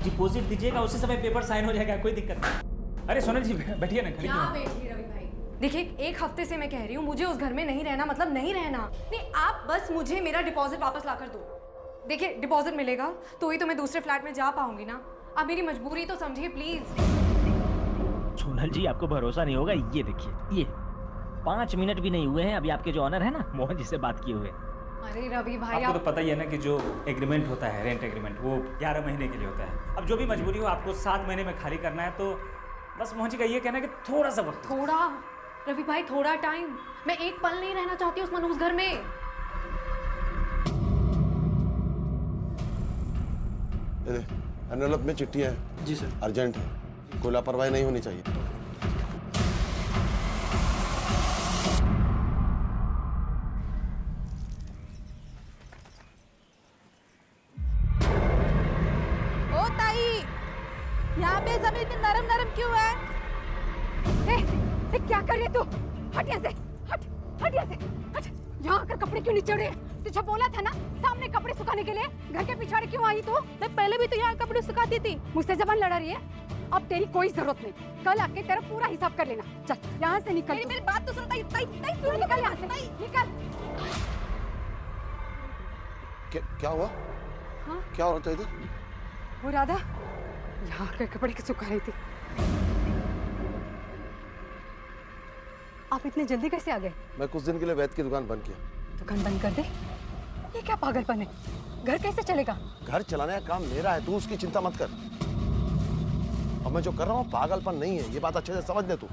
Deposit दीजिएगा, उसी समय पेपर साइन हो जाएगा, कोई दिक्कत नहीं। अरे सोनल जी बैठिए ना, खड़ी क्या बैठिए रवि भाई। देखिए, एक हफ्ते से मैं कह रही हूँ मुझे उस घर में नहीं रहना, मतलब नहीं रहना। नहीं, आप बस मुझे मेरा डिपॉजिट वापस ला कर दो। देखिए, डिपॉजिट मिलेगा तो ही तो मैं दूसरे फ्लैट में जा पाऊंगी ना। आप मेरी मजबूरी तो समझिए प्लीज। सोनल जी आपको भरोसा नहीं होगा, ये देखिए, ये 5 मिनट भी नहीं हुए हैं अभी आपके जो ऑनर है ना मोहन जी से बात किए हुए। अरे रवि भाई, आपको तो पता ही है ना कि जो एग्रीमेंट होता है, रेंट एग्रीमेंट, वो 11 महीने के लिए होता है। अब जो भी मजबूरी हो, आपको 7 महीने में खाली करना है, तो बस मोहन जी का ये कहना है कि थोड़ा सा वक्त। थोड़ा रवि भाई, थोड़ा टाइम। मैं एक पल नहीं रहना चाहती उस मनहूस घर में। एनवेलप में चिट्ठियाँ हैं। जी सर। अर्जेंट है, कोई लापरवाही नहीं होनी चाहिए। ओ ताई, यहाँ पे जमीन इतनी नरम नरम क्यों है? ए, क्या कर रही तू? हट यहाँ से, हट यहाँ से, हट। यहाँ आकर कपड़े क्यों नीचे रहे? तुझे बोला था ना सामने कपड़े सुखाने के लिए, घर के पिछाड़े क्यों आई तू? मैं पहले भी तो यहाँ कपड़े सुखाती थी। मुझसे जबान लड़ा रही है? अब तेरी कोई जरूरत नहीं, कल आके तेरा पूरा हिसाब कर लेना। चल यहाँ से निकल। मेरी बात तो सुनो ताई, ताई सुनो, निकल यहाँ से, निकल। क्या हुआ? हाँ? क्या हो रहा था इधर? वो राधा यहाँ आकर कपड़े के सुखा रही थी। आप इतने जल्दी कैसे आ गए? मैं कुछ दिन के लिए वैद्य की दुकान बंद किया। दुकान बंद कर दे? ये क्या पागलपन है? घर कैसे चलेगा? घर चलाने का काम मेरा है, तू उसकी चिंता मत कर। और मैं जो कर रहा हूँ पागलपन नहीं है, ये बात अच्छे से समझ ले तू।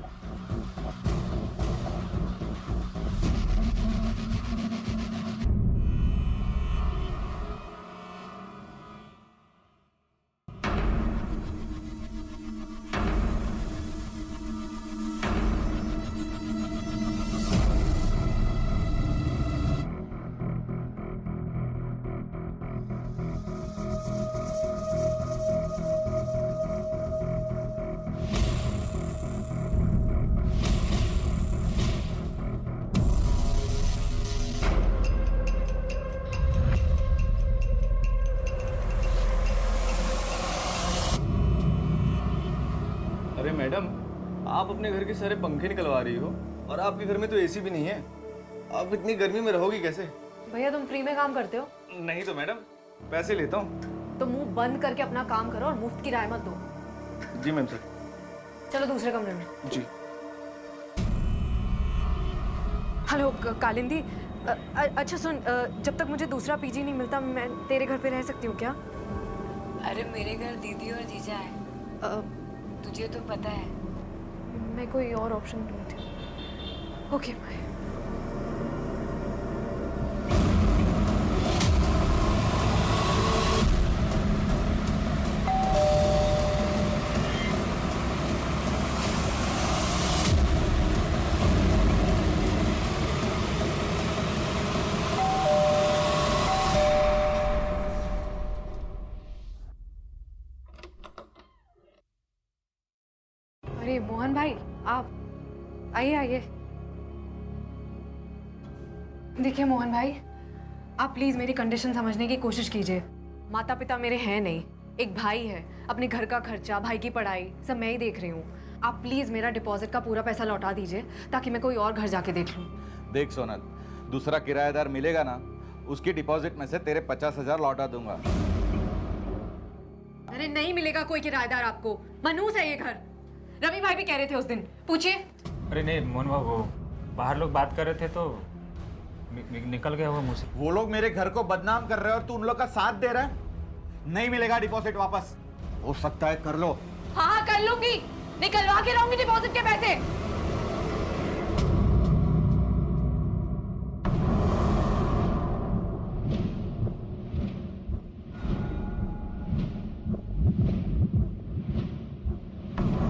अरे मैडम, आप अपने घर के सारे पंखे निकलवा रही हो और आपके घर में तो एसी भी नहीं है। आप इतनी गर्मी में रहोगी कैसे? भैया, तुम फ्री में काम करते हो? नहीं तो मैडम, पैसे लेता हूँ। तो मुंह बंद करके अपना काम करो और मुफ्त की राय मत दो। जी मैम सर। चलो दूसरे कमरे में। जी। हेलो कालिंदी, अच्छा सुन, जब तक मुझे दूसरा पीजी नहीं मिलता मैं तेरे घर पे रह सकती हूँ क्या? अरे मेरे घर दीदी और जीजा है, तुझे तो पता है। मैं कोई और ऑप्शन ढूंढती हूँ। Okay bye. अरे मोहन भाई, आप आइए आइए। देखिए मोहन भाई, आप प्लीज मेरी कंडीशन समझने की कोशिश कीजिए। माता पिता मेरे हैं नहीं, एक भाई है, अपने घर का खर्चा, भाई की पढ़ाई सब मैं ही देख रही हूँ। आप प्लीज मेरा डिपॉजिट का पूरा पैसा लौटा दीजिए ताकि मैं कोई और घर जाके देख लूँ। देख सोनल, दूसरा किराएदार मिलेगा ना, उसकी डिपॉजिट में से तेरे 50,000 लौटा दूंगा। अरे नहीं मिलेगा कोई किराएदार आपको, मनहूस है ये घर। रवि भाई भी कह रहे थे उस दिन, पूछिए। अरे नहीं मोहन बाबू, वो बाहर लोग बात कर रहे थे तो निकल गया वो मुंह से। वो लोग मेरे घर को बदनाम कर रहे हैं और तू उन लोग का साथ दे रहा है। नहीं मिलेगा डिपॉजिट वापस। हो सकता है कर लो। हाँ कर लूंगी, निकलवा के रहूंगी डिपॉजिट के पैसे।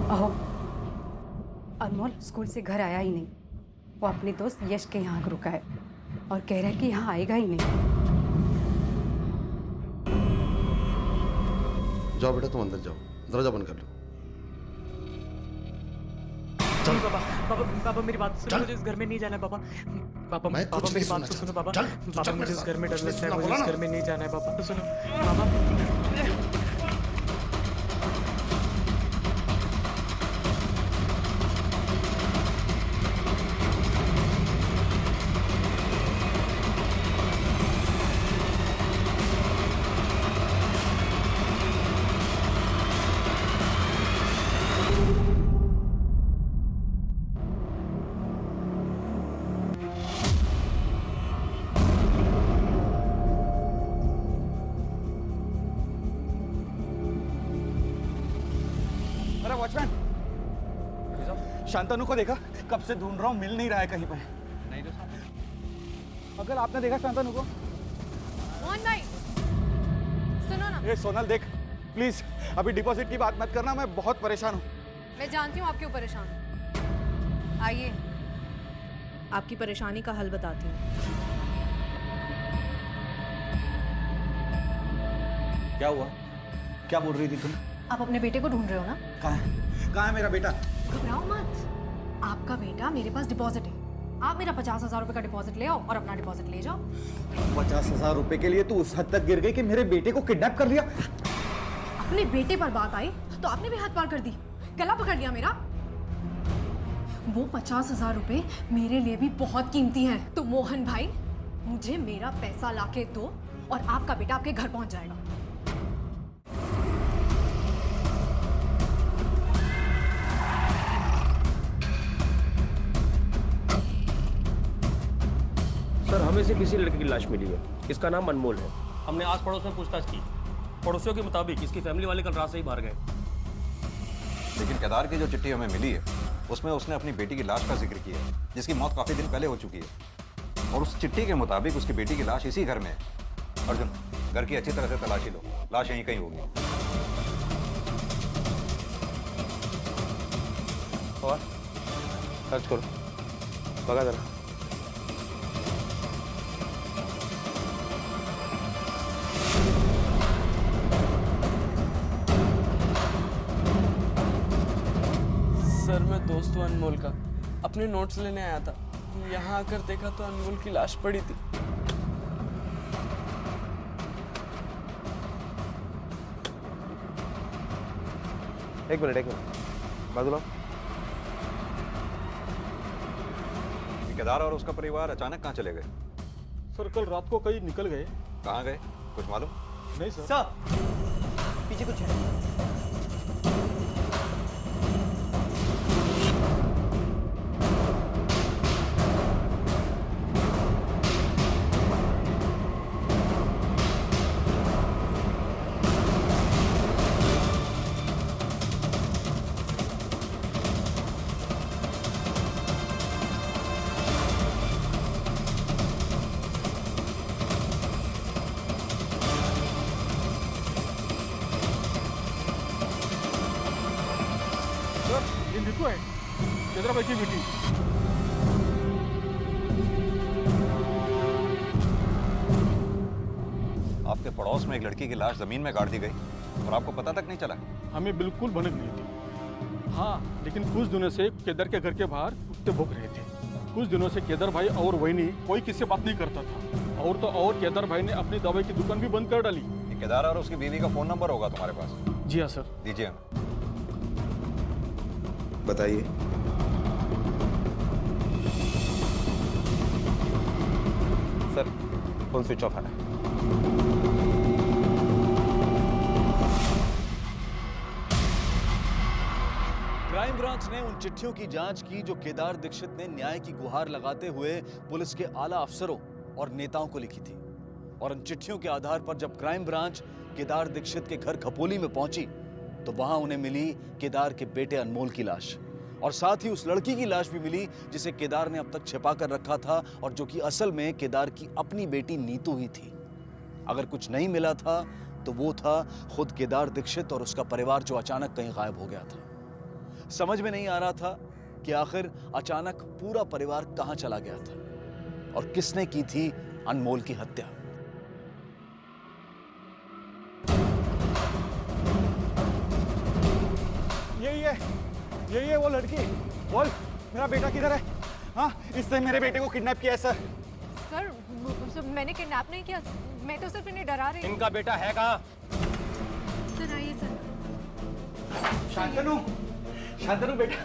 अहो, अनमोल स्कूल से घर आया ही नहीं। वो अपने दोस्त यश के यहाँ रुका है और कह रहा है कि यहाँ आएगा ही नहीं। जाओ बेटा, तुम अंदर जाओ, दरवाजा बंद कर लो। चल पापा, पापा पापा मेरी बात सुनो, मुझे इस घर में नहीं जाना है पापा। पापा पापा मेरी बात तो सुनो पापा। पापा मुझे इस घर में डर लगता है, मुझे इस घर में नहीं जाना है पापा। तो सुनो पापा। वॉचमैन, शांतनु को देखा? कब से ढूंढ रहा हूँ, मिल नहीं रहा है कहीं पे। नहीं तो साहब। अगर आपने देखा शांतनु को? मोहन भाई सुनो ना। ए सोनल देख, प्लीज अभी डिपॉजिट की बात मत करना, मैं बहुत परेशान हूँ। मैं जानती हूँ आप क्यों परेशान हो। आइए आपकी परेशानी का हल बताती हूँ। क्या हुआ? क्या बोल रही थी तुम? आप अपने बेटे को ढूंढ रहे हो ना? कहाँ है मेरा बेटा? घबराओ मत, आपका बेटा मेरे पास डिपॉजिट है। आप मेरा 50,000 रुपए का डिपॉजिट ले आओ और अपना डिपॉजिट ले जाओ। 50,000 रुपए के लिए तू उस हद तक गिर गई कि मेरे बेटे को किडनैप कर लिया? अपने बेटे पर बात आई तो आपने भी हाथ पार कर दी, गला पकड़ लिया मेरा। वो 50,000 रुपए मेरे लिए भी बहुत कीमती हैं। तो मोहन भाई मुझे मेरा पैसा लाके दो और आपका बेटा आपके घर पहुंच जाएगा। सर, हमें से किसी लड़के की लाश मिली है। इसका नाम अनमोल है। हमने आस पड़ोस में पूछताछ की। पड़ोसियों के मुताबिक इसकी फैमिली वाले कल रात से ही बाहर गए। लेकिन केदार की जो चिट्ठी हमें मिली है उसमें उसने अपनी बेटी की लाश का जिक्र किया है, जिसकी मौत काफी दिन पहले हो चुकी है। और उस चिट्ठी के मुताबिक उसकी बेटी की लाश इसी घर में है। अर्जुन, घर की अच्छी तरह से तलाशी लो, लाश यहीं कहीं होगी। और सर्च करो, लगा जरा। सर, मैं दोस्त हूँ अनमोल का, अपने नोट्स लेने आया था। यहाँ आकर देखा तो अनमोल की लाश पड़ी थी। एक मिनट बाजू केदार और उसका परिवार अचानक कहाँ चले गए? सर कल रात को कहीं निकल गए। कहाँ गए, कुछ मालूम? नहीं सर। सर पीछे कुछ है। ये नीतू है, केदार भाई की बेटी। आपके पड़ोस में एक लड़की की लाश जमीन में गाड़ दी गई और आपको पता तक नहीं चला? हमें बिल्कुल भनक नहीं थी। हाँ, लेकिन कुछ दिनों से केदार के घर के बाहर कुत्ते भौंक रहे थे। कुछ दिनों से केदार भाई और वहीनी कोई किससे बात नहीं करता था। और तो और केदार भाई ने अपनी दवाई की दुकान भी बंद कर डाली। केदार और उसकी बीवी का फोन नंबर होगा तुम्हारे पास? जी हाँ सर। दीजिए हमें। बताइए। सर, फोन स्विच ऑफ है। क्राइम ब्रांच ने उन चिट्ठियों की जांच की जो केदार दीक्षित ने न्याय की गुहार लगाते हुए पुलिस के आला अफसरों और नेताओं को लिखी थी। और उन चिट्ठियों के आधार पर जब क्राइम ब्रांच केदार दीक्षित के घर खपोली में पहुंची तो वहां उन्हें मिली केदार के बेटे अनमोल की लाश, और साथ ही उस लड़की की लाश भी मिली जिसे केदार ने अब तक छिपा कर रखा था और जो कि असल में केदार की अपनी बेटी नीतू ही थी। अगर कुछ नहीं मिला था तो वो था खुद केदार दीक्षित और उसका परिवार जो अचानक कहीं गायब हो गया था। समझ में नहीं आ रहा था कि आखिर अचानक पूरा परिवार कहां चला गया था और किसने की थी अनमोल की हत्या। यही है वो लड़की। बोल, मेरा बेटा किधर है? हाँ, इसने मेरे बेटे को किडनैप किया है सर। सर मैंने किडनैप नहीं किया, मैं तो सिर्फ इन्हें डरा रही हूँ। इनका बेटा है कहाँ? सर आइए सर। शांतनु बेटा,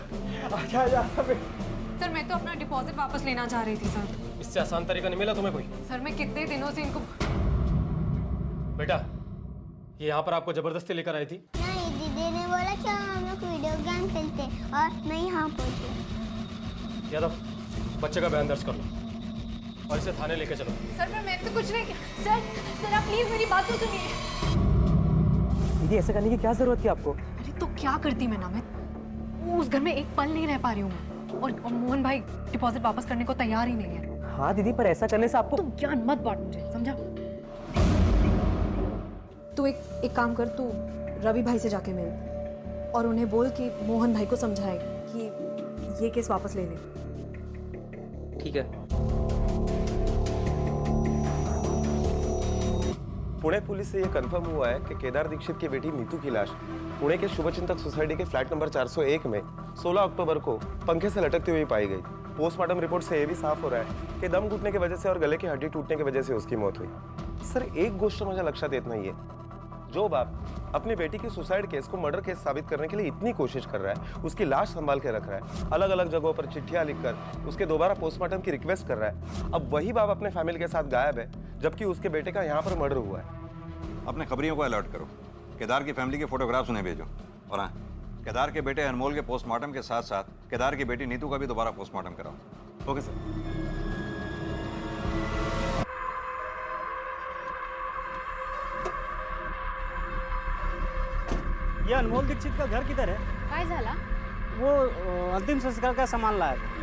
आजा आजा बेटा। सर मैं तो अपना डिपॉजिट वापस लेना चाह रही थी सर। इससे आसान तरीका नहीं मिला तुम्हें कोई? सर मैं कितने दिनों से इनको। बेटा, ये यहाँ पर आपको जबरदस्ती लेकर आई थी? नहीं, दीदी ने बोला कि हम लोग वीडियो गेम खेलते और मैं यहाँ पहुँची। यादव, बच्चे का बयान दर्ज कर लो और इसे थाने लेके चलो। सर मैं तो कुछ नहीं किया। सर आप प्लीज मेरी बात तो सुनिए। दीदी, ऐसा करने की क्या जरूरत थी आपको? अरे तो क्या करती मैं ना, मैं उस घर में एक पल नहीं रह पा रही हूँ मैं। और मोहन भाई डिपॉजिट वापस करने को तैयार ही नहीं है। हाँ दीदी, पर ऐसा करने से आपको तुम ज्ञान मत बांट मुझे, समझा? तू एक काम कर, तू रवि भाई से जाके मिल और उन्हें बोल कि मोहन भाई को समझाए कि ये केस वापस ले ले। ठीक है। पुणे पुलिस से यह कंफर्म हुआ है कि केदार दीक्षित की बेटी नीतू की लाश पुणे के शुभचिंतक सोसाइटी के फ्लैट नंबर 401 में 16 अक्टूबर को पंखे से लटकती हुई पाई गई। पोस्टमार्टम रिपोर्ट से यह भी साफ हो रहा है कि दम घुटने की वजह से और गले की हड्डी टूटने की वजह से उसकी मौत हुई। सर, एक गोष्ट मुझे लक्षात येत नाहीये, जो बाप अपनी बेटी की सुसाइड केस को मर्डर केस साबित करने के लिए इतनी कोशिश कर रहा है, उसकी लाश संभाल के रख रहा है, अलग अलग जगहों पर चिट्ठियां लिखकर उसके दोबारा पोस्टमार्टम की रिक्वेस्ट कर रहा है, अब वही बाप अपने फैमिली के साथ गायब है जबकि उसके बेटे का यहाँ पर मर्डर हुआ है। अपने खबरियों को अलर्ट करो, केदार की फैमिली के फोटोग्राफ्स उन्हें भेजो। और हाँ, केदार के बेटे अनमोल के पोस्टमार्टम के साथ साथ केदार की बेटी नीतू का भी दोबारा पोस्टमार्टम कराओ। Okay sir. ये अनमोल दीक्षित का घर किधर है? काय झाला? वो अंतिम संस्कार का सामान लाया था।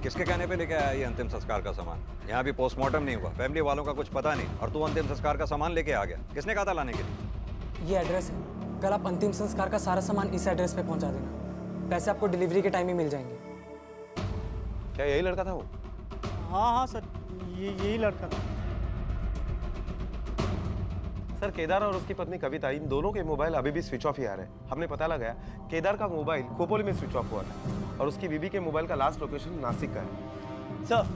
किसके कहने पे लेके आया ये अंतिम संस्कार का सामान? यहाँ भी पोस्टमार्टम नहीं हुआ, फैमिली वालों का कुछ पता नहीं, और तू अंतिम संस्कार का सामान लेके आ गया। किसने कहा था लाने के लिए? ये एड्रेस है, कल आप अंतिम संस्कार का सारा सामान इस एड्रेस पे पहुंचा देना। पैसे आपको डिलीवरी के टाइम ही मिल जाएंगे। क्या यही लड़का था वो? हाँ सर, यही लड़का था। सर, केदार और उसकी पत्नी कविता, इन दोनों के मोबाइल अभी भी स्विच ऑफ ही आ रहे हैं। हमने पता लगाया केदार का मोबाइल खोपोली में स्विच ऑफ हुआ था और उसकी बीबी के मोबाइल का लास्ट लोकेशन नासिक का है। सर,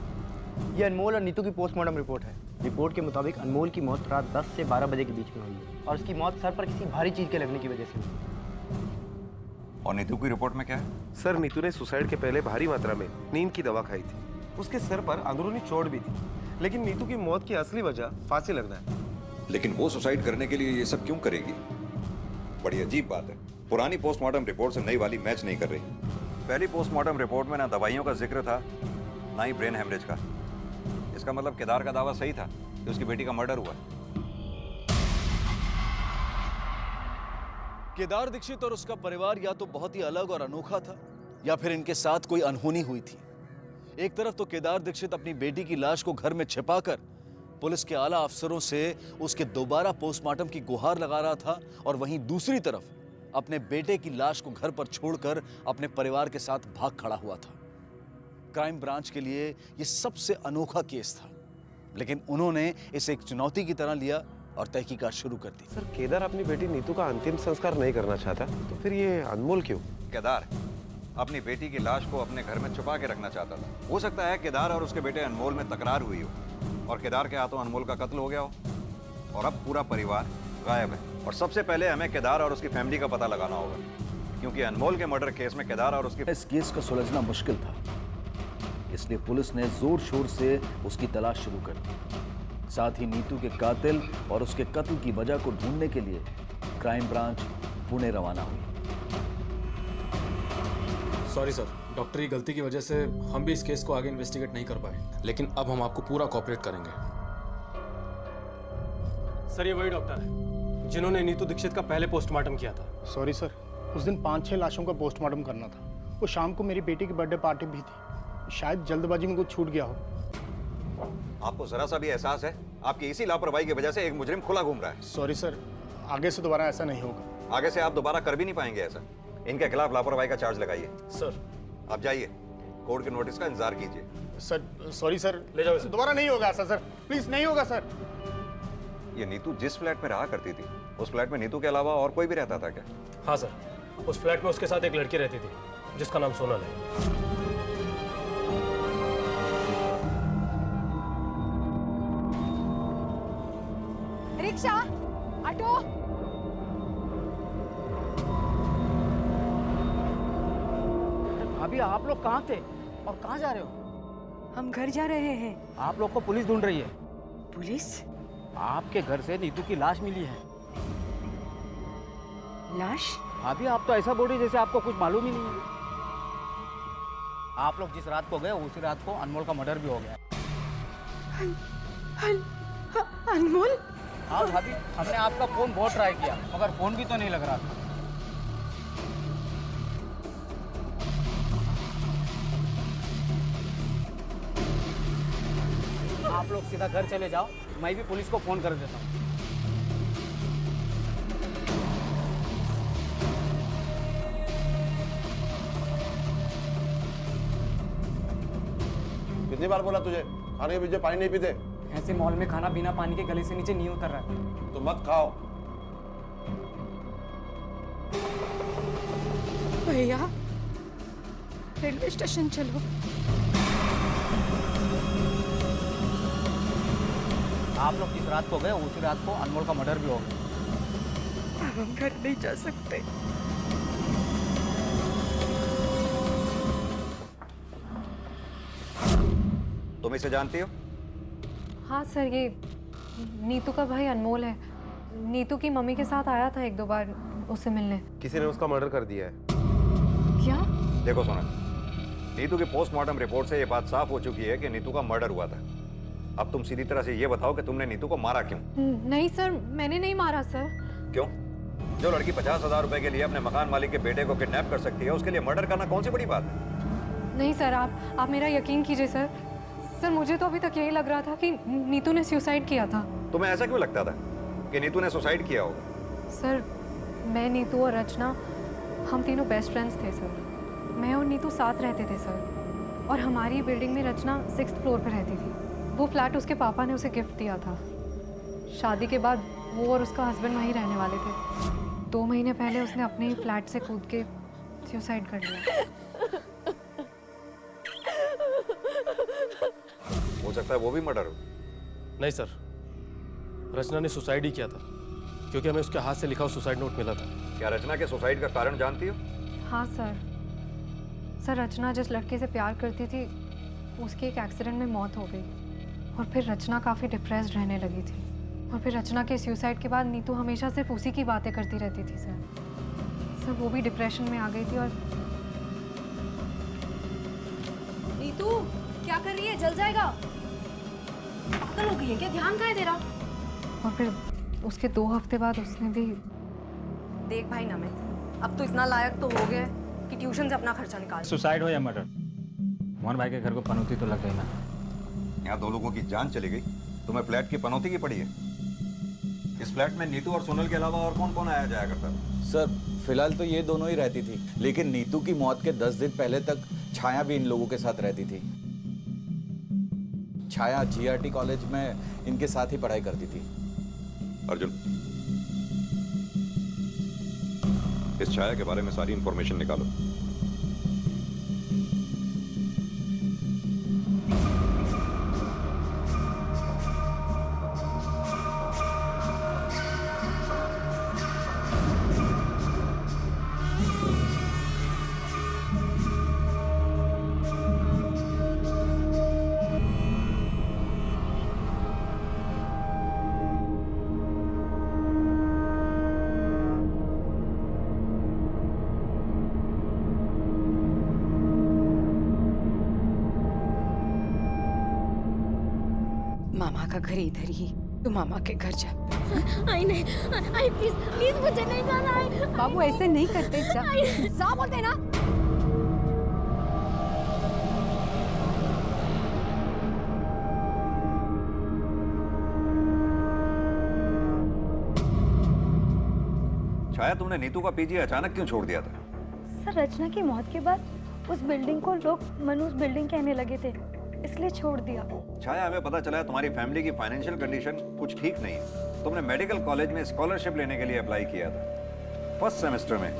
ये अनमोल और नीतू की पोस्टमार्टम रिपोर्ट है। रिपोर्ट के मुताबिक अनमोल की मौत रात 10 से 12 बजे के बीच में हुई है और उसकी मौत सर पर किसी भारी चीज के लगने की वजह से हुई। और नीतू की रिपोर्ट में क्या है? सर, नीतू ने सुसाइड के पहले भारी मात्रा में नींद की दवा खाई थी। उसके सर पर अंदरूनी चोट भी थी, लेकिन नीतू की मौत की असली वजह फांसी लगना है। लेकिन वो सुसाइड करने के लिए ये सब क्यों करेगी? बड़ी अजीब बात है। पुरानी पोस्टमार्टम रिपोर्ट से नई वाली मैच नहीं कर रही। पहली पोस्टमार्टम रिपोर्ट में ना दवाइयों का जिक्र था, ना ही ब्रेन हेमरेज का। इसका मतलब केदार का दावा सही था कि उसकी बेटी का मर्डर हुआ। केदार दीक्षित और उसका परिवार या तो बहुत ही अलग और अनोखा था या फिर इनके साथ कोई अनहोनी हुई थी। एक तरफ तो केदार दीक्षित अपनी बेटी की लाश को घर में छिपाकर पुलिस के आला अफसरों से उसके दोबारा पोस्टमार्टम की गुहार लगा रहा था, और वहीं दूसरी तरफ अपने बेटे की लाश को घर पर छोड़कर अपने परिवार के साथ भाग खड़ा हुआ था। क्राइम ब्रांच के लिए यह सबसे अनोखा केस था, लेकिन उन्होंने इसे एक चुनौती की तरह लिया और तहकीकात शुरू कर दी। सर, केदार अपनी बेटी नीतू का अंतिम संस्कार नहीं करना चाहता, तो फिर ये अनमोल क्यों? केदार अपनी बेटी की लाश को अपने घर में छुपा के रखना चाहता था। हो सकता है केदार और उसके बेटे अनमोल में तकरार हुई हो और केदार के हाथों अनमोल का कत्ल हो गया हो, और अब पूरा परिवार गायब है। और सबसे पहले हमें केदार और उसकी फैमिली का पता लगाना होगा, क्योंकि अनमोल के मर्डर केस में केदार और उसकी इस केस का सुलझना मुश्किल था, इसलिए पुलिस ने जोर शोर से उसकी तलाश शुरू कर दी। साथ ही नीतू के कातिल और उसके कत्ल की वजह को ढूंढने के लिए क्राइम ब्रांच पुणे रवाना हुई। सॉरी सर, डॉक्टर की गलती की वजह से हम भी इस केस को आगे इन्वेस्टिगेट नहीं कर पाए, लेकिन अब हम आपको पूरा कोऑपरेट करेंगे। सर, ये वही डॉक्टर है जिन्होंने नीतू दीक्षित का पहले पोस्टमार्टम किया था। सॉरी सर, उस दिन 5-6 लाशों का पोस्टमार्टम करना था। वो शाम को मेरी बेटी की बर्थडे पार्टी भी थी, शायद जल्दबाजी में कुछ छूट गया हो। आपको जरा सा भी एहसास है आपकी इसी लापरवाही की वजह से एक मुजरिम खुला घूम रहा है? सॉरी सर, आगे से दोबारा ऐसा नहीं होगा। आगे से आप दोबारा कर भी नहीं पाएंगे ऐसा। इनके खिलाफ लापरवाही का चार्ज लगाइए। सर, आप जाइए, कोर्ट के नोटिस का इंतजार कीजिए। सर, सॉरी सर, ले जाओ। दोबारा नहीं होगा ऐसा सर, प्लीज नहीं होगा सर। ये नीतू जिस फ्लैट में रहा करती थी, उस फ्लैट में नीतू के अलावा और कोई भी रहता था क्या? हाँ सर, उस फ्लैट में उसके साथ एक लड़की रहती थी जिसका नाम सोनल है। Rickshaw, auto. अभी आप लोग कहाँ थे और कहाँ जा रहे हो? हम घर जा रहे हैं। आप लोग को पुलिस ढूंढ रही है। पुलिस? आपके घर से नीतू की लाश मिली है। लाश? अभी आप तो ऐसा बोल रही जैसे आपको कुछ मालूम ही नहीं है। आप लोग जिस रात को गए उसी रात को अनमोल का मर्डर भी हो गया। अनमोल? हाँ भाभी, हमने आपका फोन बहुत ट्राई किया मगर फोन भी तो नहीं लग रहा था। आप लोग सीधा घर चले जाओ, मैं भी पुलिस को फोन कर देता हूँ। कितनी बार बोला तुझे खाने के पीछे पानी नहीं पीते? ऐसे मॉल में खाना बिना पानी के गले से नीचे नहीं उतर रहा है। तो मत खाओ। भैया रेलवे स्टेशन चलो। आप लोग जिस रात को गए उसी रात को अनमोल का मर्डर भी हो गया। अब हम घर नहीं जा सकते। तुम इसे जानती हो? हाँ सर, ये नीतू का भाई अनमोल है। नीतू की मम्मी के साथ आया था एक दो बार उससे मिलने। किसी ने उसका मर्डर कर दिया है। क्या? देखो सोनल, नीतू की पोस्टमार्टम रिपोर्ट से ये बात साफ हो चुकी है कि नीतू का मर्डर हुआ था। अब तुम सीधी तरह से ये बताओ कि तुमने नीतू को मारा क्यों? नहीं सर, मैंने नहीं मारा सर। क्यों? जो लड़की 50,000 रुपए के लिए अपने मकान मालिक के बेटे को किडनैप कर सकती है, उसके लिए मर्डर करना कौन सी बड़ी बात है? नहीं सर, आप मेरा यकीन कीजिए सर। सर मुझे तो अभी तक यही लग रहा था कि नीतू ने सुसाइड किया था। तुम्हें ऐसा क्यों लगता था कि नीतू ने सुसाइड किया होगा? सर मैं, नीतू और रचना हम तीनों बेस्ट फ्रेंड्स थे सर। मैं और नीतू साथ रहते थे सर, और हमारी बिल्डिंग में रचना 6th फ्लोर पर रहती थी। वो फ्लैट उसके पापा ने उसे गिफ्ट दिया था। शादी के बाद वो और उसका हस्बैंड वहीं रहने वाले थे। 2 महीने पहले उसने अपने ही फ्लैट से कूद के सुसाइड कर लिया। हो सकता है वो भी मर्डर हो। नहीं सर, रचना ने सुसाइड ही किया था, क्योंकि हमें उसके हाथ से लिखा हुआ सुसाइड नोट मिला था। क्या रचना के सुसाइड का कारण जानती हो? हाँ सर। सर रचना जिस लड़के से प्यार करती थी उसकी एक एक्सीडेंट में मौत हो गई, और फिर रचना काफ़ी डिप्रेस्ड रहने लगी थी। और फिर रचना के सुसाइड के बाद नीतू हमेशा सिर्फ उसी की बातें करती रहती थी सर। वो भी डिप्रेशन में आ गई थी। और नीतू क्या कर रही है? जल जाएगा। पागल हो गई है क्या? ध्यान कहाँ है तेरा? और फिर उसके 2 हफ्ते बाद उसने भी। देख भाई नमित, अब तो इतना लायक तो हो गया कि ट्यूशन से अपना खर्चा निकाल। सुसाइड हो या मर्डर, मोहन भाई के घर को पनौती तो लग गई ना। यहाँ 2 लोगों की जान चली गई, तुम्हें फ्लैट की पनौती की पड़ी है। इस फ्लैट में नीतू और सोनल के अलावा और कौन कौन आया जाया करता था? सर फिलहाल तो ये दोनों ही रहती थी, लेकिन नीतू की मौत के 10 दिन पहले तक छाया भी इन लोगों के साथ रहती थी। छाया जीआरटी कॉलेज में इनके साथ ही पढ़ाई करती थी। अर्जुन, इस छाया के बारे में सारी इंफॉर्मेशन निकालो। मामा का घर इधर ही, तू मामा के घर जा। आई नहीं, आई प्लीज प्लीज मुझे नहीं जाना है। बाबू ऐसे नहीं करते, जा जा बोलते ना। छाया, तुमने नीतू का पीजी अचानक क्यों छोड़ दिया था? सर रचना की मौत के बाद उस बिल्डिंग को लोग मनोज बिल्डिंग कहने लगे थे, इसलिए छोड़ दिया। छाया, हमें पता चला है तुम्हारी फैमिली की फाइनेंशियल कंडीशन कुछ ठीक नहीं है। तुमने मेडिकल कॉलेज में स्कॉलरशिप लेने के लिए अप्लाई किया था। फर्स्ट सेमेस्टर में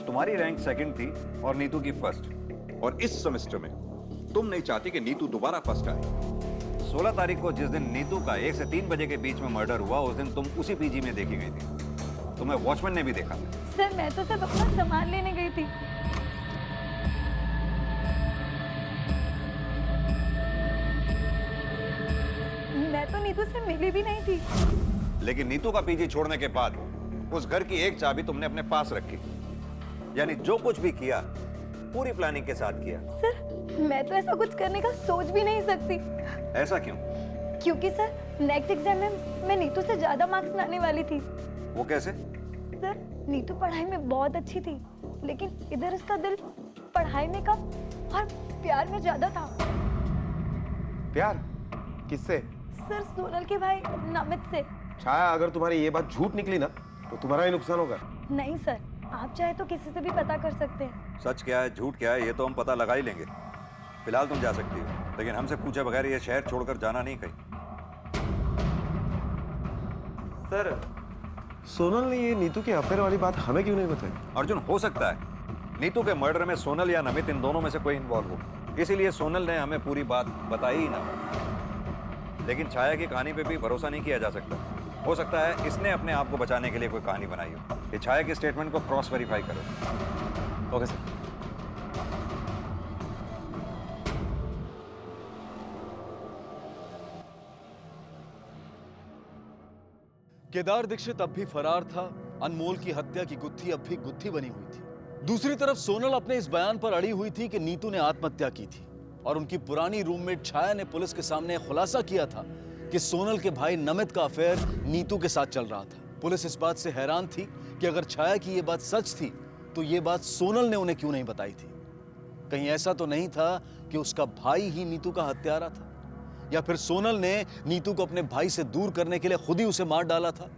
तुम्हारी रैंक 2nd थी और नीतू की 1st। और इस सेमेस्टर में तुम नहीं चाहती कि नीतू दोबारा 1st आए। 16 तारीख को जिस दिन नीतू का 1 से 3 बजे के बीच में मर्डर हुआ, उस दिन तुम उसी पीजी में देखी गई थी। तुम्हें वॉचमैन ने भी देखा था। सर मैं तो सिर्फ अपना सामान लेने गई थी। मैं तो नीतू से मिली भी नहीं थी। लेकिन नीतू का पीजी छोड़ने के बाद उस घर की एक चाबी तुमने अपने पास रखी। यानी जो कुछ भी किया पूरी प्लानिंग के साथ किया। सर मैं तो ऐसा कुछ करने का सोच भी नहीं सकती। ऐसा क्यों? क्योंकि सर नेक्स्ट एग्जाम में मैं नीतू से ज्यादा मार्क्स लाने वाली थी। वो कैसे? सर नीतू पढ़ाई में बहुत अच्छी थी, लेकिन इधर उसका दिल पढ़ाई में कम और प्यार में ज्यादा था। प्यार किससे? सर सोनल के भाई नमित से। छाया, अगर तुम्हारी ये बात झूठ निकली ना तो तुम्हारा ही नुकसान होगा। नहीं सर, आप चाहे तो किसी से भी पता कर सकते हैं। सच क्या है झूठ क्या है ये तो हम पता लगा ही लेंगे। फिलहाल तुम जा सकती हो, लेकिन हमसे पूछे बगैर ये शहर छोड़कर जाना नहीं कहीं। सर सोनल ने ये नीतू के अफेयर वाली बात हमें क्यों नहीं बताई? अर्जुन, हो सकता है नीतू के मर्डर में सोनल या नमित इन दोनों में से कोई इन्वॉल्व हो, इसीलिए सोनल ने हमें पूरी बात बताई ही ना। लेकिन छाया की कहानी पे भी भरोसा नहीं किया जा सकता। हो सकता है इसने अपने आप को बचाने के लिए कोई कहानी बनाई हो। ये छाया के स्टेटमेंट को क्रॉस वेरीफाई करो। Okay sir. केदार दीक्षित अब भी फरार था। अनमोल की हत्या की गुत्थी अब भी गुत्थी बनी हुई थी। दूसरी तरफ सोनल अपने इस बयान पर अड़ी हुई थी कि नीतू ने आत्महत्या की थी, और उनकी पुरानी रूममेट छाया ने पुलिस के सामने खुलासा किया था कि सोनल के भाई नमित का अफेयर नीतू के साथ चल रहा था। पुलिस इस बात से हैरान थी कि अगर छाया की यह बात सच थी तो यह बात सोनल ने उन्हें क्यों नहीं बताई थी। कहीं ऐसा तो नहीं था कि उसका भाई ही नीतू का हत्यारा था, या फिर सोनल ने नीतू को अपने भाई से दूर करने के लिए खुद ही उसे मार डाला था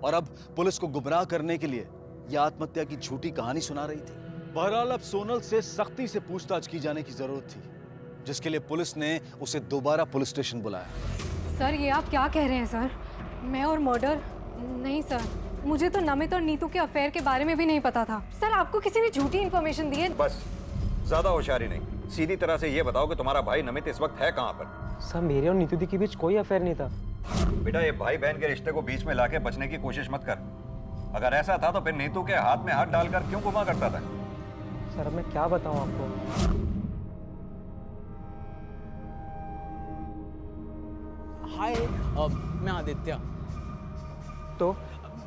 और अब पुलिस को गुमराह करने के लिए यह आत्महत्या की झूठी कहानी सुना रही थी। बहरहाल अब सोनल से सख्ती से पूछताछ की जाने की जरूरत थी, जिसके लिए पुलिस ने उसे दोबारा पुलिस स्टेशन बुलाया। सर ये आप क्या कह रहे हैं सर? मैं और मर्डर? नहीं सर, मुझे तो नमित और नीतू के अफेयर के बारे में भी नहीं पता था। सर आपको किसी ने झूठी इन्फॉर्मेशन दी है? बस, ज्यादा होशियारी नहीं, सीधी तरह से ये बताओ कि तुम्हारा भाई नमित इस वक्त है कहाँ पर? सर मेरे और नीतू दी के बीच कोई अफेयर नहीं था। बेटा ये भाई बहन के रिश्ते को बीच में लाके बचने की कोशिश मत कर। अगर ऐसा था तो फिर नीतू के हाथ में हाथ डालकर क्यों घुमा करता था? सर अब मैं क्या बताऊं आपको? हाय, मैं आदित्य। तो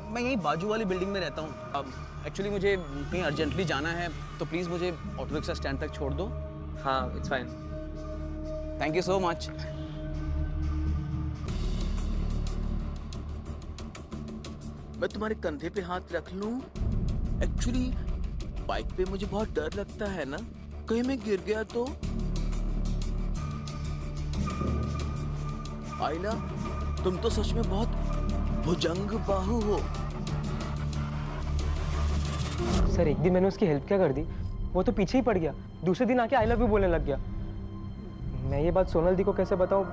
मैं यही बाजू वाली बिल्डिंग में रहता हूँ। एक्चुअली मुझे कहीं अर्जेंटली जाना है, तो प्लीज़ मुझे ऑटो रिक्शा स्टैंड तक छोड़ दो। हाँ it's fine. Thank you so much. मैं तुम्हारे कंधे पे हाथ रख लूं? एक्चुअली बाइक पे मुझे बहुत डर लगता है ना, कहीं मैं गिर गया तो। आइला, तुम तो सच में बहुत भुजंग बाहु हो। सर एक दिन मैंने उसकी हेल्प क्या कर दी, वो तो पीछे ही पड़ गया। दूसरे दिन आके आई लव यू बोलने लग गया। मैं ये बात सोनल दी को कैसे बताऊं,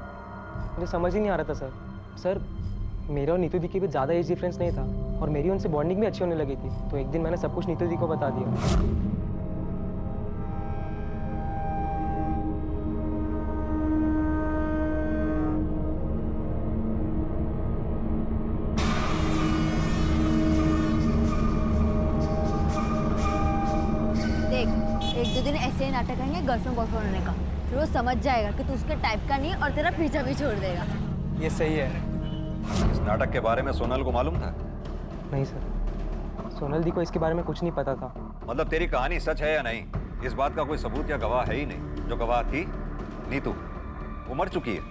मुझे समझ ही नहीं आ रहा था सर मेरा और नीतू दी के बीच ज़्यादा एज डिफरेंस नहीं था और मेरी उनसे बॉन्डिंग भी अच्छी होने लगी थी। तो एक दिन मैंने सब कुछ नीतू दी को बता दिया। एक दो दिन ऐसे ही नाटक करेंगे गर्लफ्रेंड बॉयफ्रेंड होने का, फिर वो समझ जाएगा कि तू उसके टाइप का नहीं और तेरा पीछा भी छोड़ देगा। ये सही है। इस नाटक के बारे में सोनल को मालूम था? नहीं सर, सोनल दी को इसके बारे में कुछ नहीं पता था। मतलब तेरी कहानी सच है या नहीं, इस बात का कोई सबूत या गवाह है ही नहीं। जो गवाह थी नीतू, वो मर चुकी है।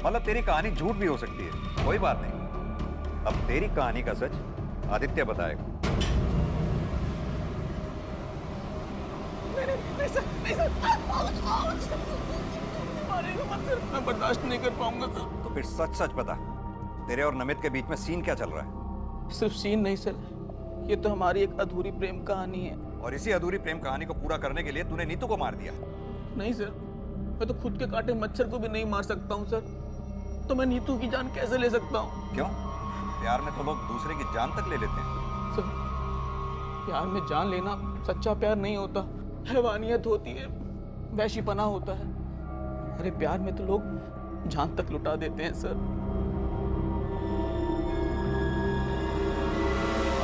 मतलब तेरी कहानी झूठ भी हो सकती है, कोई बात नहीं। अब तेरी कहानी का सच आदित्य बताएगा। नहीं सर, नहीं सर। मैं बर्दाश्त नहीं कर पाऊंगा सर। तो फिर सच सच बता, तेरे और नमित के बीच में सीन क्या चल रहा है? सिर्फ सीन नहीं सर, ये तो हमारी एक अधूरी प्रेम कहानी है। और इसी अधूरी प्रेम कहानी को पूरा करने के लिए तूने नीतू को मार दिया? नहीं सर, मैं तो खुद के काटे मच्छर को भी नहीं मार सकता हूँ सर, तो मैं नीतू की जान कैसे ले सकता हूँ? क्यों? प्यार में तो लोग दूसरे की जान तक ले लेते हैं। सर प्यार में जान लेना सच्चा प्यार नहीं होता, हैवानियत होती है, वैशीपना होता है। अरे प्यार में तो लोग जान तक लुटा देते हैं सर।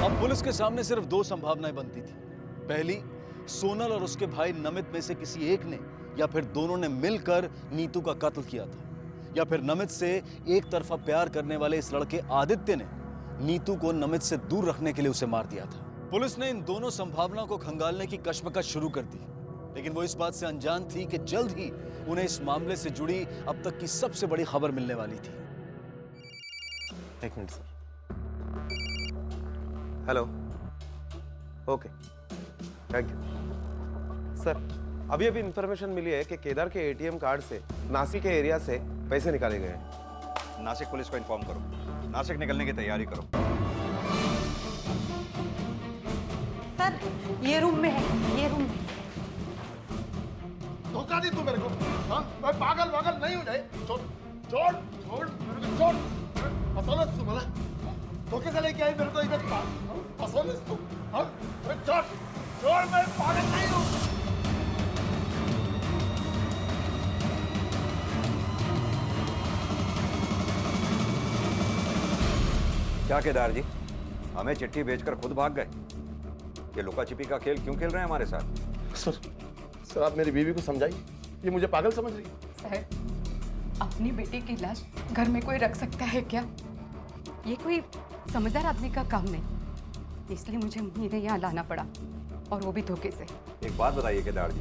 अब पुलिस के सामने सिर्फ दो संभावनाएं बनती थी। पहली, सोनल और उसके भाई नमित में से किसी एक ने या फिर दोनों ने मिलकर नीतू का कत्ल किया था, या फिर नमित से एक तरफा प्यार करने वाले इस लड़के आदित्य ने नीतू को नमित से दूर रखने के लिए उसे मार दिया था। पुलिस ने इन दोनों संभावनाओं को खंगालने की कश्मकश शुरू कर दी, लेकिन वो इस बात से अनजान थी कि जल्द ही उन्हें इस मामले से जुड़ी अब तक की सबसे बड़ी खबर मिलने वाली थी। एक minute sir. Hello, okay, thank you sir. अभी इंफॉर्मेशन मिली है कि केदार के एटीएम कार्ड से नासिक के एरिया से पैसे निकाले गए हैं। नासिक पुलिस को इन्फॉर्म करो, नासिक निकलने की तैयारी करो। सर ये रूम में है, ये रूम में। धोखा दी तू मेरे को। हाँ, मैं पागल वागल नहीं हूँ। छोड़ छोड़ छोड़ मेरे को, छोड़। फसौलस तू मला धोखे से लेके आई मेरे को इधर। फसौलस तू। हाँ, छोड़ छोड़, मैं पागल नहीं हूँ। क्या केदार जी, हमें चिट्ठी भेजकर खुद भाग गए? ये लुका छिपी का खेल क्यों खेल रहे हैं हमारे साथ? सर आप मेरी बीवी को समझाइए, ये मुझे पागल समझ रही है। सर अपनी बेटी की लाश घर में कोई रख सकता है क्या? ये कोई समझदार आदमी का काम नहीं, इसलिए मुझे इन्हें यहाँ लाना पड़ा, और वो भी धोखे से। एक बात बताइए केदार जी,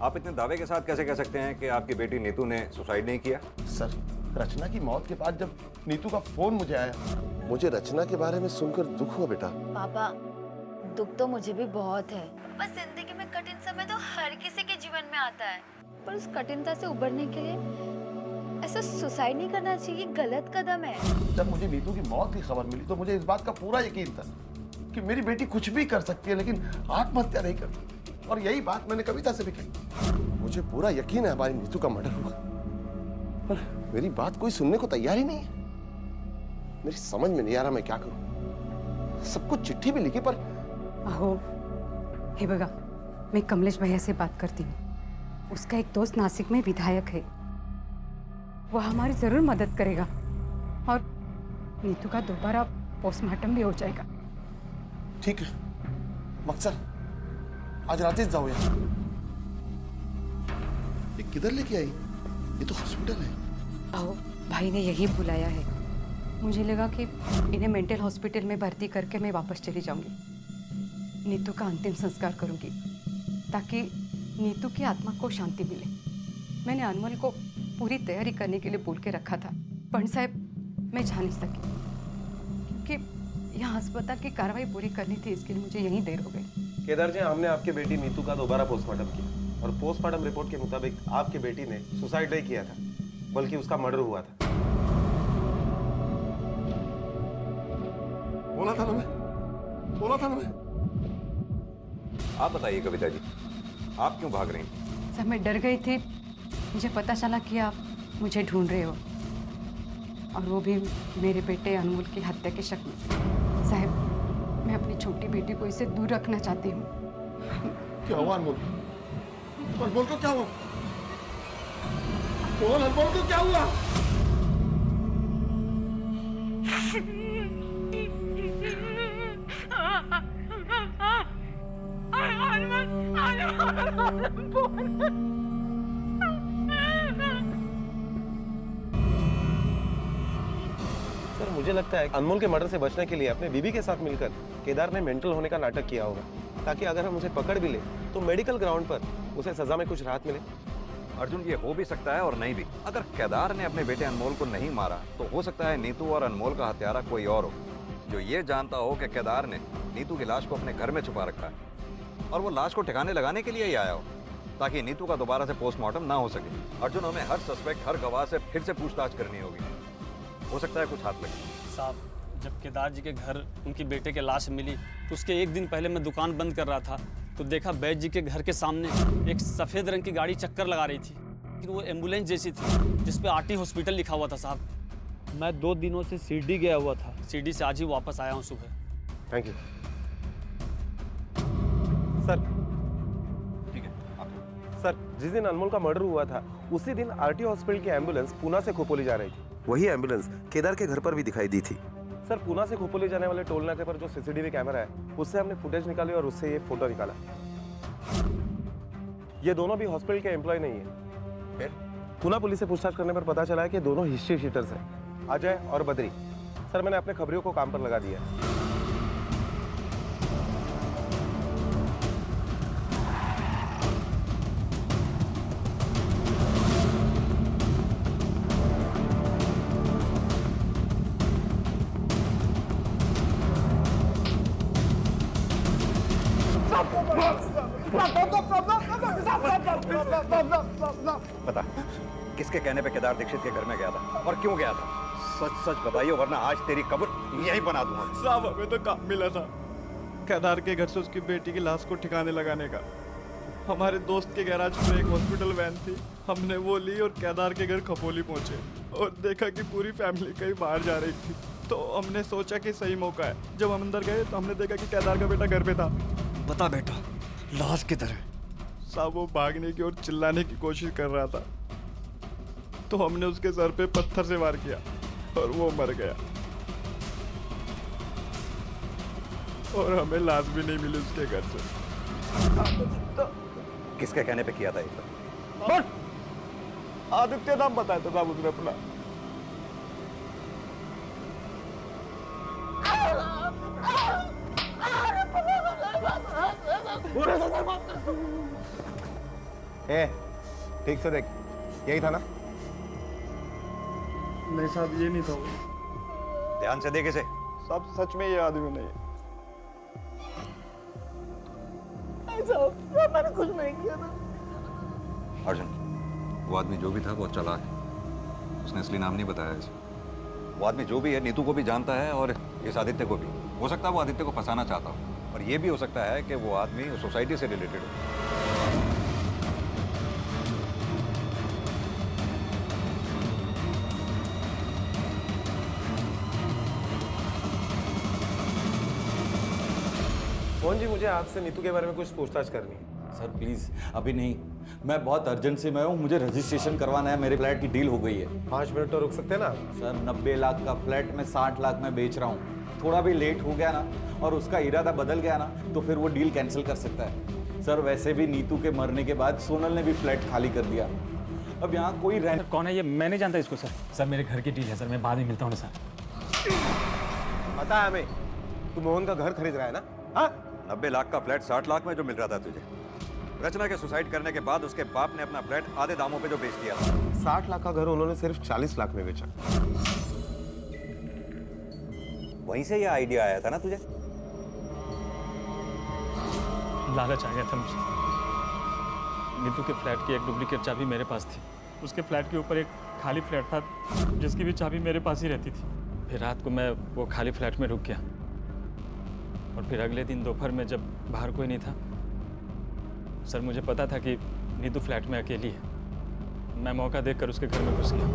आप इतने दावे के साथ कैसे कह सकते हैं कि आपकी बेटी नीतू ने सुसाइड नहीं किया? सर रचना की मौत के बाद जब नीतू का फोन मुझे आया, मुझे रचना के बारे में सुनकर दुख हुआ बेटा। पापा दुख तो मुझे भी बहुत है, बस जिंदगी में कठिन समय तो हर किसी के जीवन में आता है, पर उस कठिनता से उबरने के लिए ऐसा सुसाइड नहीं करना चाहिए, गलत कदम है। जब मुझे नीतू की मौत की खबर मिली तो मुझे इस बात का पूरा यकीन था कि मेरी बेटी कुछ भी कर सकती है लेकिन आत्महत्या नहीं करती, और यही बात मैंने कविता से भी कही। मुझे पूरा यकीन है हमारी नीतू का मर्डर हुआ, पर मेरी बात कोई सुनने को तैयार ही नहीं है। मेरी समझ में नहीं आ रहा मैं क्या करूं। सबको चिट्ठी भी लिखी पर अहो हे बगा, मैं कमलेश भैया से बात करती हूँ। उसका एक दोस्त नासिक में विधायक है, वो हमारी जरूर मदद करेगा, और नीतू का दोबारा पोस्टमार्टम भी हो जाएगा। ठीक है मकसद, आज रात ही जाओ यार। ये किधर लेके आई? ये तो हॉस्पिटल है। अहो भाई ने यही बुलाया है, मुझे लगा कि इन्हें मेंटल हॉस्पिटल में भर्ती करके मैं वापस चली जाऊंगी। नीतू का अंतिम संस्कार करूंगी ताकि नीतू की आत्मा को शांति मिले। मैंने अनमोल को पूरी तैयारी करने के लिए बोल के रखा था, पंडित साहब मैं जा नहीं सकी क्योंकि यहाँ अस्पताल की कार्रवाई पूरी करनी थी, इसके लिए मुझे यहीं देर हो गई। केदार जी, हमने आपकी बेटी नीतू का दोबारा पोस्टमार्टम किया, और पोस्टमार्टम रिपोर्ट के मुताबिक आपकी बेटी ने सुसाइड नहीं किया था, बल्कि उसका मर्डर हुआ था। बोला था ना मैं। आप बताइए कविता जी, आप क्यों भाग रही हैं? सर मैं डर गई थी, मुझे पता चला कि आप मुझे ढूंढ रहे हो, और वो भी मेरे बेटे अनमोल की हत्या के शक में। साहब मैं अपनी छोटी बेटी को इससे दूर रखना चाहती हूँ। क्या हुआ अनमोल? अनमोल को क्या हुआ? बोल अनमोल को क्या हुआ? सर मुझे लगता है अनमोल के मर्डर से बचने के लिए अपने बीबी के साथ मिलकर केदार ने मेंटल होने का नाटक किया होगा, ताकि अगर हम उसे पकड़ भी ले तो मेडिकल ग्राउंड पर उसे सजा में कुछ राहत मिले। अर्जुन, ये हो भी सकता है और नहीं भी। अगर केदार ने अपने बेटे अनमोल को नहीं मारा तो हो सकता है नीतू और अनमोल का हत्यारा कोई और हो, जो ये जानता हो कि केदार ने नीतू की लाश को अपने घर में छुपा रखा है, और वो लाश को ठिकाने लगाने के लिए ही आया हो, ताकि नीतू का दोबारा से पोस्टमार्टम ना हो सके। अर्जुन, हमें हर सस्पेक्ट, हर गवाह से फिर से पूछताछ करनी होगी, हो सकता है कुछ हाथ लगे। साहब, जब केदार जी के घर उनकी बेटे की लाश मिली तो उसके एक दिन पहले मैं दुकान बंद कर रहा था, तो देखा बैद जी के घर के सामने एक सफ़ेद रंग की गाड़ी चक्कर लगा रही थी, लेकिन वो एम्बुलेंस जैसी थी जिस पे आरटी हॉस्पिटल लिखा हुआ था। साहब मैं 2 दिनों से सीडी गया हुआ था, सीडी से आज ही वापस आया हूँ सुबह। Thank you sir. ठीक है सर, जिस दिन अनमोल का मर्डर हुआ था उसी दिन आरटी हॉस्पिटल की एम्बुलेंस पूना से खोपोली जा रही थी। वही एम्बुलेंस केदार के घर पर भी दिखाई दी थी। सर, पूना से खोपोली जाने वाले टोल नाके पर जो सीसीटीवी कैमरा है उससे हमने फुटेज निकाली और उससे ये फोटो निकाला। ये दोनों भी हॉस्पिटल के एम्प्लॉय नहीं है। फिर पूना पुलिस से पूछताछ करने पर पता चला है कि दोनों हिस्ट्री शीटर्स हैं, अजय और बद्री। सर, मैंने अपने खबरियों को काम पर लगा दिया है। बता, किसके कहने पे केदार दीक्षित के घर में गया था और क्यों गया था? सच सच बताइए, वरना आज तेरी कब्र यहीं बना दूंगा। साहब हमें तो काम मिला था केदार के घर से उसकी बेटी की लाश को ठिकाने लगाने का। हमारे दोस्त के गैराज में एक हॉस्पिटल वैन थी, हमने वो ली और केदार के घर खपोली पहुंचे और देखा कि पूरी फैमिली कहीं बाहर जा रही थी। तो हमने सोचा कि सही मौका है। जब हम अंदर गए तो हमने देखा कि केदार का बेटा घर पे था। बता बेटा, लाश किधर है? साहब वो भागने की और चिल्लाने की कोशिश कर रहा था, तो हमने उसके सर पे पत्थर से वार किया और वो मर गया। और हमें लाश भी नहीं मिली उसके घर से। किसके कहने पे किया था ये सब? आदित्य नाम बताया था साहब उसने अपना। ए, ठीक से देख, यही था ना? नहीं साहब, ये नहीं था वो। ध्यान से देखे से। साहब सच में ये आदमी नहीं है। मैंने कुछ नहीं किया था। अर्जुन, वो आदमी जो भी था बहुत चालाक है। उसने असली नाम नहीं बताया इसे। वो आदमी जो भी है नीतू को भी जानता है और इस आदित्य को भी। हो सकता है वो आदित्य को फंसाना चाहता हो, और ये भी हो सकता है कि वो आदमी उस सोसाइटी से रिलेटेड हो। मोहन जी, मुझे आपसे नीतू के बारे में कुछ पूछताछ करनी है। सर प्लीज अभी नहीं, मैं बहुत अर्जेंट से मैं हूँ, मुझे रजिस्ट्रेशन करवाना है। मेरे फ्लैट की डील हो गई है। 5 मिनट तो रुक सकते हैं ना? सर 90 लाख का फ्लैट में 60 लाख में बेच रहा हूँ। थोड़ा भी लेट हो गया ना और उसका इरादा बदल गया ना तो फिर वो डील कैंसिल कर सकता है। सर वैसे भी नीतू के मरने के बाद सोनल ने भी फ्लैट खाली कर दिया। अब यहाँ कोई रह कौन है ये? मैं नहीं जानता इसको सर। सर मेरे घर की डील है सर, मैं बाद में मिलता हूँ ना सर। पता है हमें, तू मोहन का घर खरीद रहा है ना? हाँ? 90 लाख का फ्लैट 60 लाख में जो मिल रहा था तुझे, रचना के सुसाइड करने के बाद उसके बाप ने अपना फ्लैट आधे दामों पे जो बेच दिया था। 60 लाख का घर उन्होंने सिर्फ 40 लाख में बेचा। वहीं से ये आइडिया आया था ना तुझे? लालच आ गया था मुझे। नीतू के फ्लैट की एक डुप्लीकेट चाबी मेरे पास थी। उसके फ्लैट के ऊपर एक खाली फ्लैट था जिसकी भी चाबी मेरे पास ही रहती थी। फिर रात को मैं वो खाली फ्लैट में रुक गया और फिर अगले दिन दोपहर में जब बाहर कोई नहीं था, सर मुझे पता था कि नीतू फ्लैट में अकेली है। मैं मौका देखकर उसके घर में घुस गया।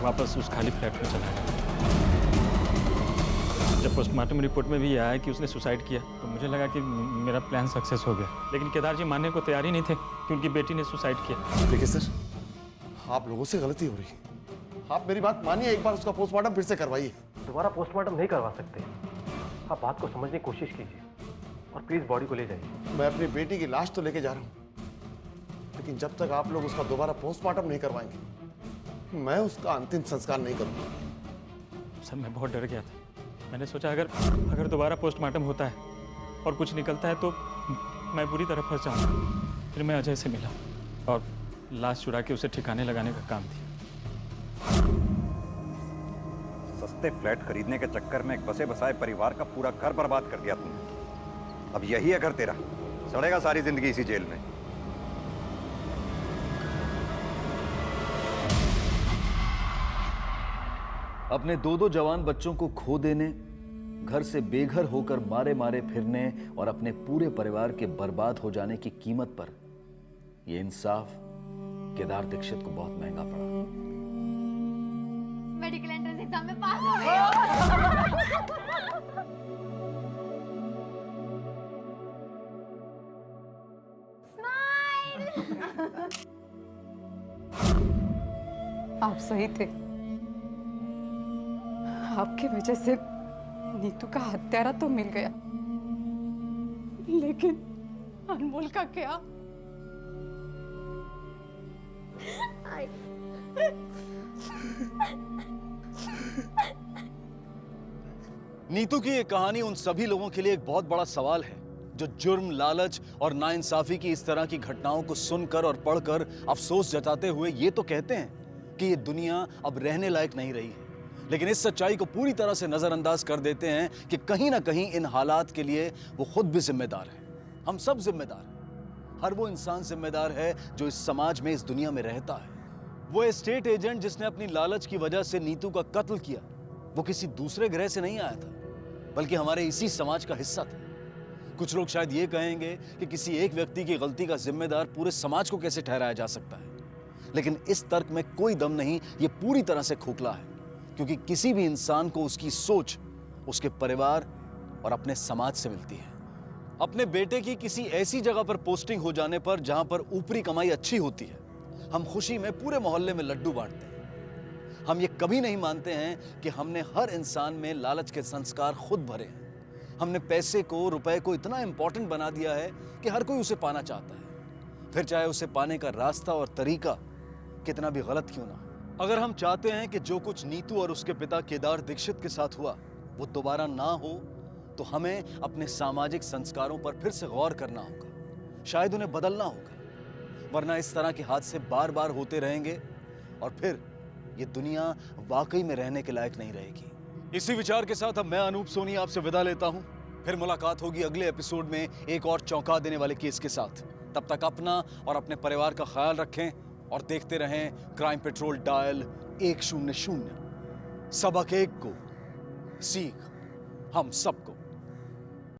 वापस उस खाली फ्लैट में चला गया। जब पोस्टमार्टम रिपोर्ट में भी ये आया कि उसने सुसाइड किया तो मुझे लगा कि मेरा प्लान सक्सेस हो गया। लेकिन केदार जी मानने को तैयार ही नहीं थे कि उनकी बेटी ने सुसाइड किया। देखिए सर, आप लोगों से गलती हो रही है। आप मेरी बात मानिए, एक बार उसका पोस्टमार्टम फिर से करवाइए। दोबारा पोस्टमार्टम नहीं करवा सकते। आप बात को समझने की कोशिश कीजिए और प्लीज बॉडी को ले जाइए। मैं अपनी बेटी की लाश तो लेके जा रहा हूँ, लेकिन जब तक आप लोग उसका दोबारा पोस्टमार्टम नहीं करवाएंगे मैं उसका अंतिम संस्कार नहीं करूंगा। सर मैं बहुत डर गया था। मैंने सोचा अगर दोबारा पोस्टमार्टम होता है और कुछ निकलता है तो मैं बुरी तरह फंस जाऊंगा। फिर मैं अजय से मिला और लाश चुरा के उसे ठिकाने लगाने का काम दिया। सस्ते फ्लैट खरीदने के चक्कर में एक बसे बसाए परिवार का पूरा घर बर्बाद कर दिया तुमने। अब यही है घर तेरा, सड़ेगा सारी जिंदगी इसी जेल में। अपने 2 जवान बच्चों को खो देने घर से बेघर होकर मारे मारे फिरने और अपने पूरे परिवार के बर्बाद हो जाने की कीमत पर यह इंसाफ केदार दीक्षित को बहुत महंगा पड़ा। मेडिकल एंट्रेंस एग्जाम में पास हो गई हो। आप सही थे। आपकी वजह से नीतू का हत्यारा तो मिल गया, लेकिन अनमोल का क्या? नीतू की ये कहानी उन सभी लोगों के लिए एक बहुत बड़ा सवाल है जो जुर्म, लालच और नाइंसाफी की इस तरह की घटनाओं को सुनकर और पढ़कर अफसोस जताते हुए ये तो कहते हैं कि ये दुनिया अब रहने लायक नहीं रही है, लेकिन इस सच्चाई को पूरी तरह से नजरअंदाज कर देते हैं कि कहीं ना कहीं इन हालात के लिए वो खुद भी जिम्मेदार है। हम सब जिम्मेदार हैं। हर वो इंसान जिम्मेदार है जो इस समाज में, इस दुनिया में रहता है। वो एस्टेट एजेंट जिसने अपनी लालच की वजह से नीतू का कत्ल किया, वो किसी दूसरे ग्रह से नहीं आया था, बल्कि हमारे इसी समाज का हिस्सा था। कुछ लोग शायद ये कहेंगे कि किसी एक व्यक्ति की गलती का जिम्मेदार पूरे समाज को कैसे ठहराया जा सकता है, लेकिन इस तर्क में कोई दम नहीं। ये पूरी तरह से खोखला है, क्योंकि किसी भी इंसान को उसकी सोच, उसके परिवार और अपने समाज से मिलती है। अपने बेटे की किसी ऐसी जगह पर पोस्टिंग हो जाने पर जहां पर ऊपरी कमाई अच्छी होती है, हम खुशी में पूरे मोहल्ले में लड्डू बांटते हैं। हम ये कभी नहीं मानते हैं कि हमने हर इंसान में लालच के संस्कार खुद भरे हैं। हमने पैसे को, रुपए को इतना इंपॉर्टेंट बना दिया है कि हर कोई उसे पाना चाहता है, फिर चाहे उसे पाने का रास्ता और तरीका कितना भी गलत क्यों ना हो। अगर हम चाहते हैं कि जो कुछ नीतू और उसके पिता केदार दीक्षित के साथ हुआ वो दोबारा ना हो, तो हमें अपने सामाजिक संस्कारों पर फिर से गौर करना होगा, शायद उन्हें बदलना होगा, वरना इस तरह के हादसे बार बार होते रहेंगे और फिर ये दुनिया वाकई में रहने के लायक नहीं रहेगी। इसी विचार के साथ अब मैं अनूप सोनी आपसे विदा लेता हूं। फिर मुलाकात होगी अगले एपिसोड में एक और चौंका देने वाले केस के साथ। तब तक अपना और अपने परिवार का ख्याल रखें और देखते रहें क्राइम पेट्रोल डायल 100। सबक एक को, सीख हम सबको।